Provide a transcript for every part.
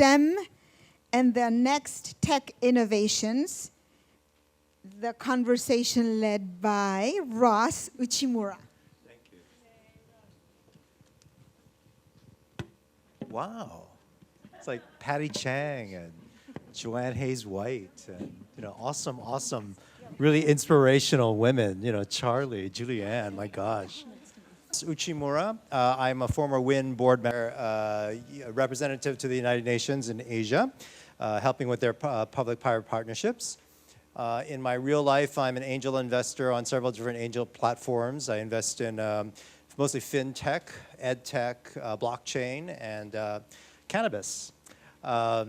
STEM and the next tech innovations. The conversation led by Ross Uchimura. Thank you. Wow. It's like Patty Chang and Joanne Hayes White and awesome, really inspirational women. Charlie, Julianne, my gosh. Uchimura. I'm a former WIN board member, representative to the United Nations in Asia, helping with their public-private partnerships. In my real life, I'm an angel investor on several different angel platforms. I invest in mostly fintech, edtech, blockchain, and cannabis. I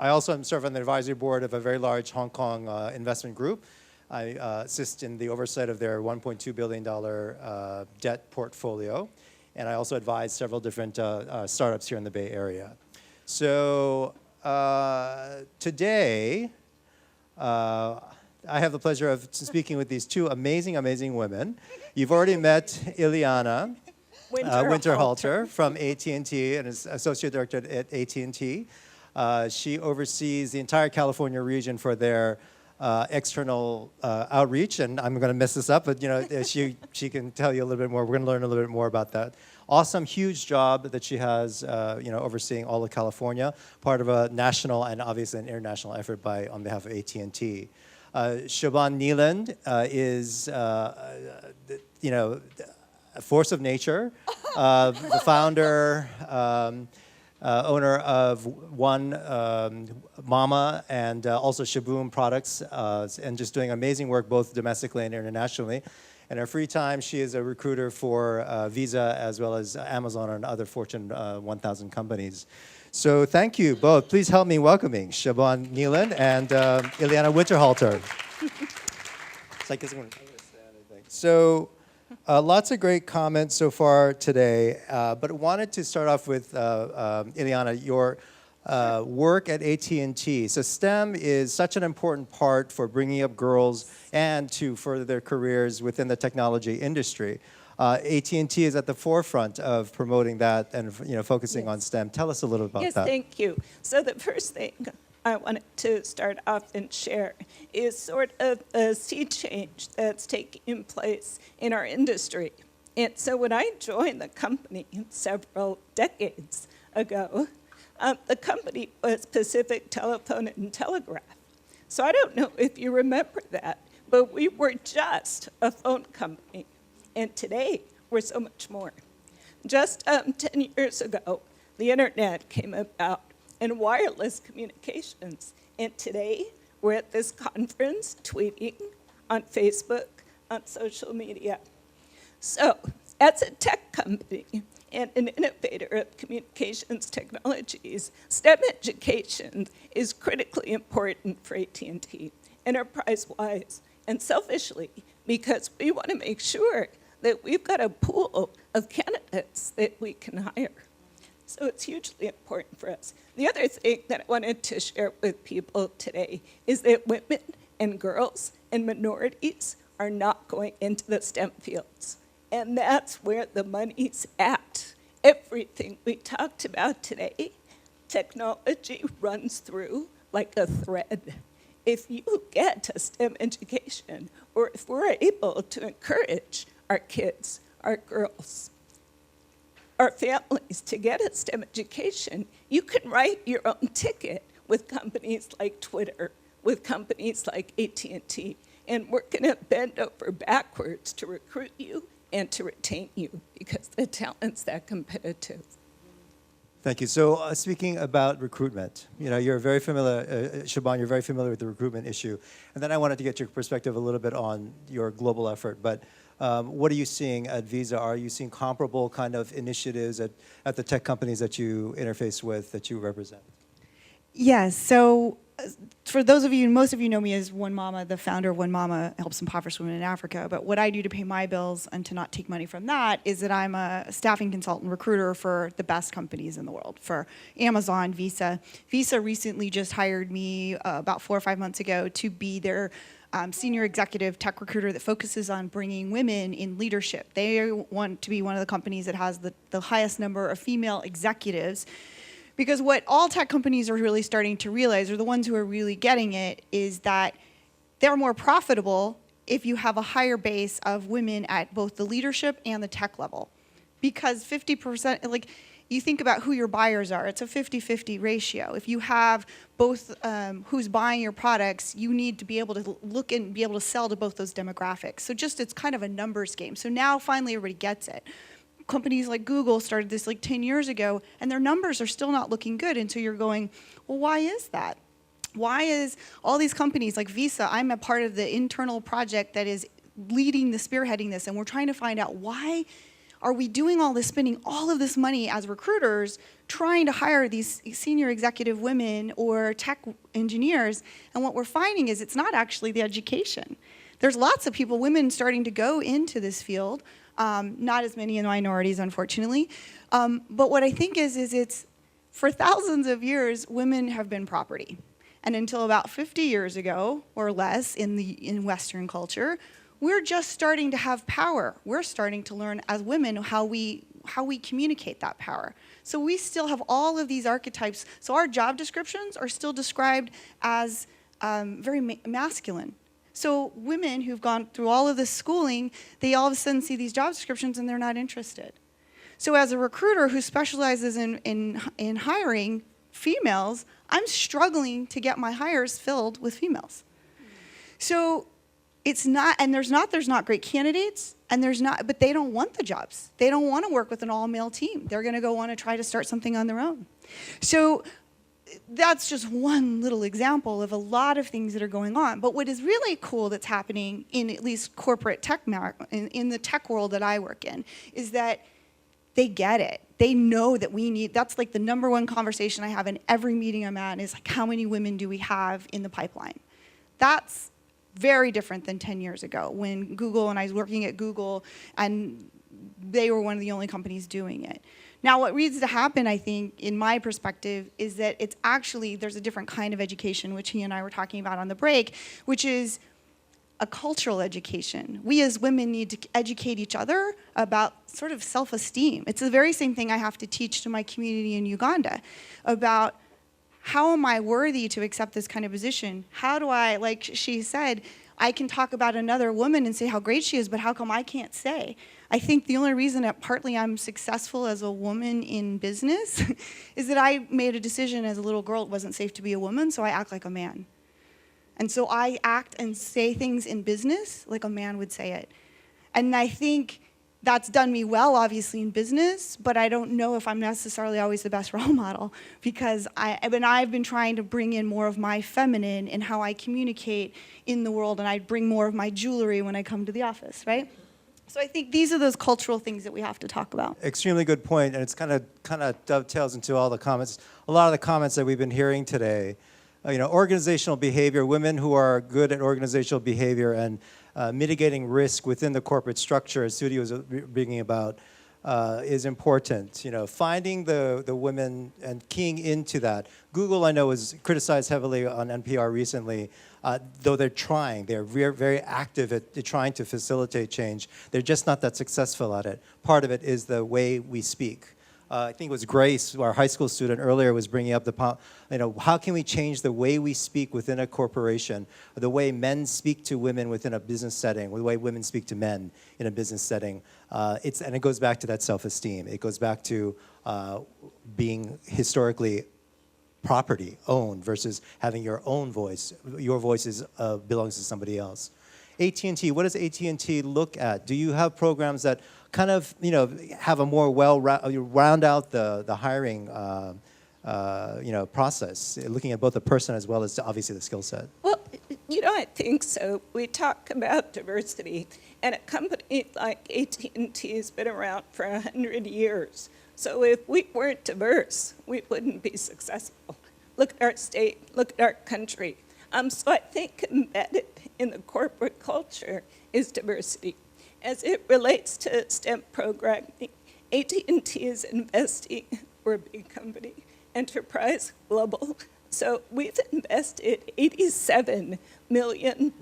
also am serve on the advisory board of a very large Hong Kong investment group. I assist in the oversight of their $1.2 billion debt portfolio, and I also advise several different startups here in the Bay Area. So today, I have the pleasure of speaking with these two amazing women. You've already met Ileana Winterhalter from AT&T and is Associate Director at AT&T. She oversees the entire California region for their external outreach, and I'm going to mess this up, but she can tell you a little bit more. We're going to learn a little bit more about that. Awesome, huge job that she has, overseeing all of California, part of a national and obviously an international effort on behalf of AT&T. Siobhan Neeland is, a force of nature, the founder, owner of One Mama and also Shaboom products, and just doing amazing work both domestically and internationally. In her free time, she is a recruiter for Visa as well as Amazon and other Fortune 1000 companies. So thank you both. Please help me welcoming Siobhan Neeland and Ileana Winterhalter. It's like, I'm going to stand, I think. So lots of great comments so far today, but wanted to start off with Ileana, your work at AT&T. So STEM is such an important part for bringing up girls and to further their careers within the technology industry. AT&T is at the forefront of promoting that and focusing on STEM. Tell us a little about that. Yes, thank you. So the first thing I wanted to start off and share is sort of a sea change that's taking place in our industry. And so when I joined the company several decades ago, the company was Pacific Telephone and Telegraph. So I don't know if you remember that, but we were just a phone company. And today, we're so much more. Just 10 years ago, the internet came about and wireless communications. And today, we're at this conference, tweeting, on Facebook, on social media. So, as a tech company and an innovator of communications technologies, STEM education is critically important for AT&T, enterprise-wise and selfishly, because we want to make sure that we've got a pool of candidates that we can hire. So it's hugely important for us. The other thing that I wanted to share with people today is that women and girls and minorities are not going into the STEM fields. And that's where the money's at. Everything we talked about today, technology runs through like a thread. If you get a STEM education, or if we're able to encourage our kids, our girls, our families to get a STEM education, you can write your own ticket with companies like Twitter, with companies like AT&T, and we're going to bend over backwards to recruit you and to retain you because the talent's that competitive. Thank you. So speaking about recruitment, you're very familiar, Siobhan, you're very familiar with the recruitment issue. And then I wanted to get your perspective a little bit on your global effort. But what are you seeing at Visa? Are you seeing comparable kind of initiatives at the tech companies that you interface with, that you represent? Yes. So for those of you, most of you know me as One Mama. The founder of One Mama helps impoverished women in Africa. But what I do to pay my bills and to not take money from that is that I'm a staffing consultant recruiter for the best companies in the world, for Amazon, Visa. Visa recently just hired me about 4 or 5 months ago to be their senior executive tech recruiter that focuses on bringing women in leadership. They want to be one of the companies that has the highest number of female executives. Because what all tech companies are really starting to realize, or the ones who are really getting it, is that they're more profitable if you have a higher base of women at both the leadership and the tech level. Because 50%, like, you think about who your buyers are, it's a 50-50 ratio. If you have both who's buying your products, you need to be able to look and be able to sell to both those demographics. So just, it's kind of a numbers game. So now finally everybody gets it. Companies like Google started this like 10 years ago, and their numbers are still not looking good. And so you're going, well, why is that? Why is all these companies like Visa, I'm a part of the internal project that is leading the spearheading this, and we're trying to find out why are we doing all this, spending all of this money as recruiters trying to hire these senior executive women or tech engineers, and what we're finding is it's not actually the education. There's lots of people, women starting to go into this field, not as many in minorities, unfortunately. But what I think is it's, for thousands of years, women have been property. And until about 50 years ago, or less, in Western culture, we're just starting to have power. We're starting to learn as women how we communicate that power. So we still have all of these archetypes. So our job descriptions are still described as very masculine. So women who've gone through all of this schooling, they all of a sudden see these job descriptions and they're not interested. So as a recruiter who specializes in hiring females, I'm struggling to get my hires filled with females. So it's not, and there's not great candidates, and but they don't want the jobs. They don't want to work with an all-male team. They're going to go want to try to start something on their own. So that's just one little example of a lot of things that are going on. But what is really cool that's happening in at least corporate tech, in the tech world that I work in, is that they get it. They know that that's like the number one conversation I have in every meeting I'm at is like, how many women do we have in the pipeline? That's very different than 10 years ago when Google, and I was working at Google, and they were one of the only companies doing it. Now, what needs to happen, I think, in my perspective, is that it's actually, there's a different kind of education, which he and I were talking about on the break, which is a cultural education. We as women need to educate each other about sort of self-esteem. It's the very same thing I have to teach to my community in Uganda about how am I worthy to accept this kind of position? How do I, like she said, I can talk about another woman and say how great she is, but how come I can't say? I think the only reason that partly I'm successful as a woman in business is that I made a decision as a little girl it wasn't safe to be a woman, so I act like a man. And so I act and say things in business like a man would say it. And I think that's done me well, obviously, in business, but I don't know if I'm necessarily always the best role model because I've been trying to bring in more of my feminine in how I communicate in the world, and I bring more of my jewelry when I come to the office, right? So I think these are those cultural things that we have to talk about. Extremely good point, and it's kind of dovetails into all the comments, a lot of the comments that we've been hearing today. Organizational behavior, women who are good at organizational behavior and mitigating risk within the corporate structure, as Sudi was bringing about, is important. Finding the women and keying into that. Google, I know, was criticized heavily on NPR recently, though they're trying. They're very active at trying to facilitate change. They're just not that successful at it. Part of it is the way we speak. I think it was Grace, our high school student earlier, was bringing up how can we change the way we speak within a corporation, or the way men speak to women within a business setting, or the way women speak to men in a business setting. And it goes back to that self-esteem. It goes back to being historically property owned versus having your own voice. Your voice belongs to somebody else. AT&T, what does AT&T look at? Do you have programs that kind of, have a more round out the hiring, process, looking at both the person as well as obviously the skill set? Well, I think so. We talk about diversity, and a company like AT&T has been around for 100 years. So if we weren't diverse, we wouldn't be successful. Look at our state, look at our country. So I think embedded in the corporate culture is diversity. As it relates to STEM programming, AT&T is investing, we're a big company, enterprise, global, So we've invested $87 million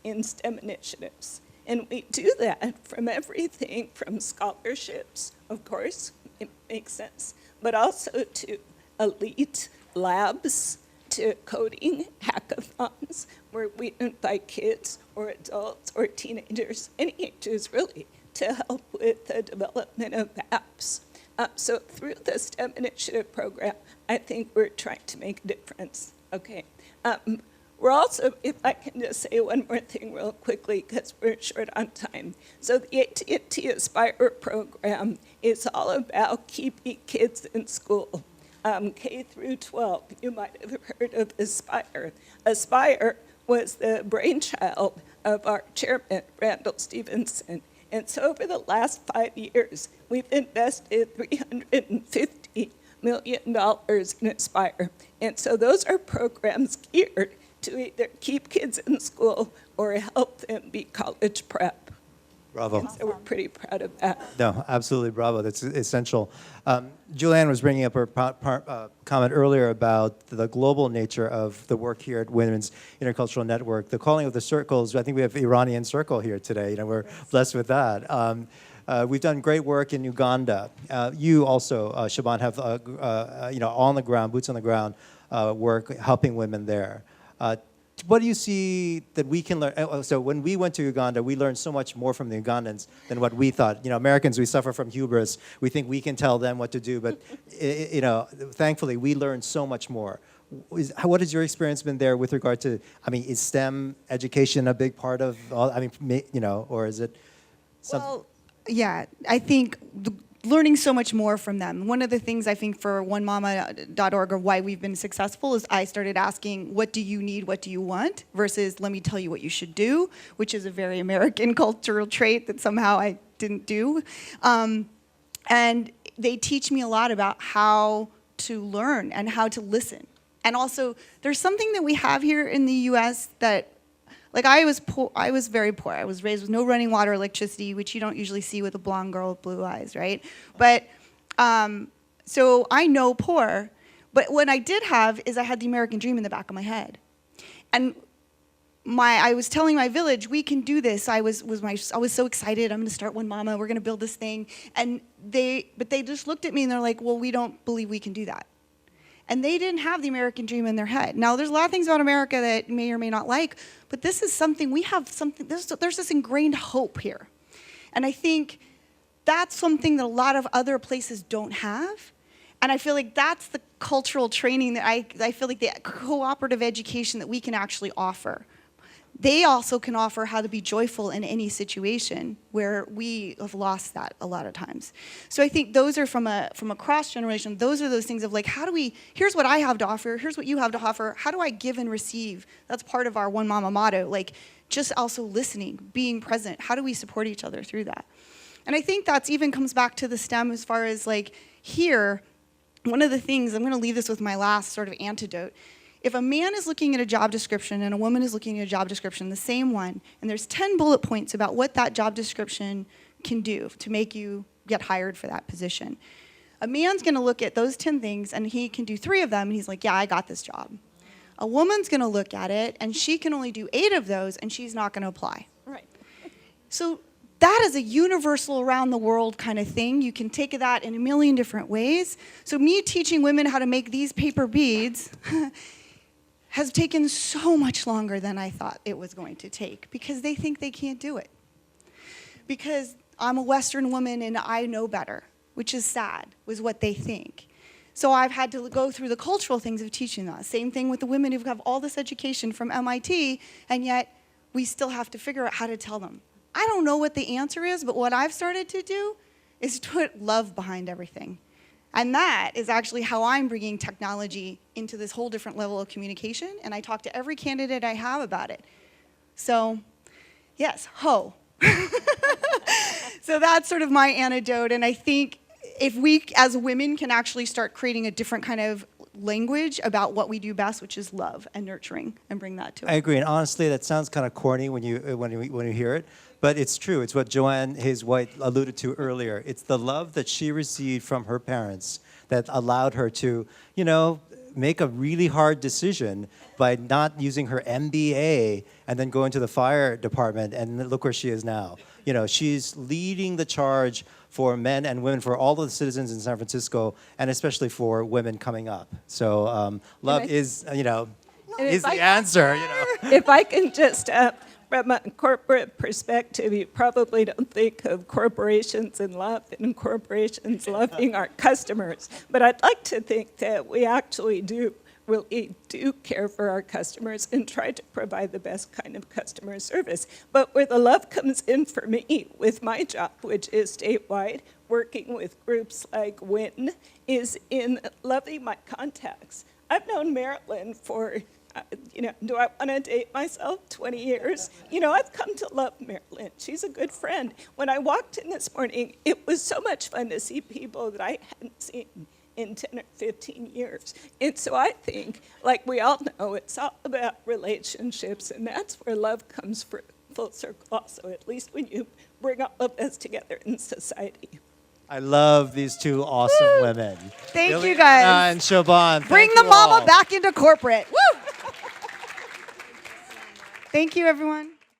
in STEM initiatives. And we do that from everything from scholarships, of course, it makes sense, but also to elite labs, to coding hackathons, where we invite kids or adults or teenagers, any ages really, to help with the development of apps. So through the STEM Initiative program, I think we're trying to make a difference. Okay. We're also, if I can just say one more thing real quickly, because we're short on time. So the AT&T Aspire program is all about keeping kids in school, K through 12. You might have heard of Aspire. Aspire was the brainchild of our chairman, Randall Stevenson. And so over the last 5 years, we've invested $350 million in Aspire. And so those are programs geared to either keep kids in school or help them be college prep. Bravo. And so we're pretty proud of that. No, absolutely, bravo. That's essential. Julianne was bringing up her comment earlier about the global nature of the work here at Women's Intercultural Network. The calling of the circles, I think we have Iranian Circle here today. You know, we're blessed with that. We've done great work in Uganda. You also, Shaban, have on the ground, boots on the ground work helping women there. What do you see that we can learn? So when we went to Uganda, we learned so much more from the Ugandans than what we thought. You know, Americans, we suffer from hubris. We think we can tell them what to do, but thankfully, we learned so much more. What has your experience been there with regard to? I mean, is STEM education a big part of? Or is it? Well, yeah, I think learning so much more from them. One of the things I think for onemama.org or why we've been successful is I started asking, what do you need, what do you want, versus let me tell you what you should do, which is a very American cultural trait that somehow I didn't do. And they teach me a lot about how to learn and how to listen. And also, there's something that we have here in the US that like I was very poor. I was raised with no running water, electricity, which you don't usually see with a blonde girl with blue eyes, right? But so I know poor. But what I did have is I had the American dream in the back of my head, and I was telling my village, we can do this. I was so excited. I'm going to start One Mama. We're going to build this thing, and they just looked at me and they're like, well, we don't believe we can do that. And they didn't have the American dream in their head. Now, there's a lot of things about America that may or may not like, but this is something, there's this ingrained hope here. And I think that's something that a lot of other places don't have. And I feel like that's the cultural training that I feel like the cooperative education that we can actually offer. They also can offer how to be joyful in any situation where we have lost that a lot of times. So I think those are from a cross-generation, those are those things of like, here's what I have to offer, here's what you have to offer, how do I give and receive? That's part of our One Mama motto, like just also listening, being present. How do we support each other through that? And I think that's even comes back to the STEM as far as like here, one of the things, I'm gonna leave this with my last sort of antidote. If a man is looking at a job description and a woman is looking at a job description, the same one, and there's 10 bullet points about what that job description can do to make you get hired for that position. A man's gonna look at those 10 things and he can do 3 of them and he's like, yeah, I got this job. A woman's gonna look at it and she can only do 8 of those and she's not gonna apply. Right. So that is a universal around the world kind of thing. You can take that in a million different ways. So me teaching women how to make these paper beads has taken so much longer than I thought it was going to take because they think they can't do it. Because I'm a Western woman and I know better, which is sad, was what they think. So I've had to go through the cultural things of teaching that. Same thing with the women who have all this education from MIT, and yet we still have to figure out how to tell them. I don't know what the answer is, but what I've started to do is to put love behind everything. And that is actually how I'm bringing technology into this whole different level of communication, and I talk to every candidate I have about it. So, yes, ho. So that's sort of my antidote, and I think if we as women can actually start creating a different kind of language about what we do best, which is love and nurturing, and bring that to it. I agree, and honestly, that sounds kind of corny when you hear it, but it's true. It's what Joanne Hayes White alluded to earlier. It's the love that she received from her parents that allowed her to, make a really hard decision by not using her MBA and then go into the fire department, and look where she is now. You know, she's leading the charge for men and women, for all of the citizens in San Francisco, and especially for women coming up. So love I- is, you know, And is if the I- answer, you know. If I can just, from a corporate perspective, you probably don't think of corporations and love and corporations loving our customers. But I'd like to think that we actually really do care for our customers and try to provide the best kind of customer service. But where the love comes in for me with my job, which is statewide, working with groups like WIN, is in loving my contacts. I've known Marilyn for, do I want to date myself? 20 years. I've come to love Marilyn. She's a good friend. When I walked in this morning, it was so much fun to see people that I hadn't seen in 10 or 15 years. And so I think, like we all know, it's all about relationships, and that's where love comes full circle also, at least when you bring all of us together in society. I love these two awesome women. Thank you, Liliana guys. and Siobhan. Bring thank the you mama all. back into corporate. Woo! Thank you, everyone.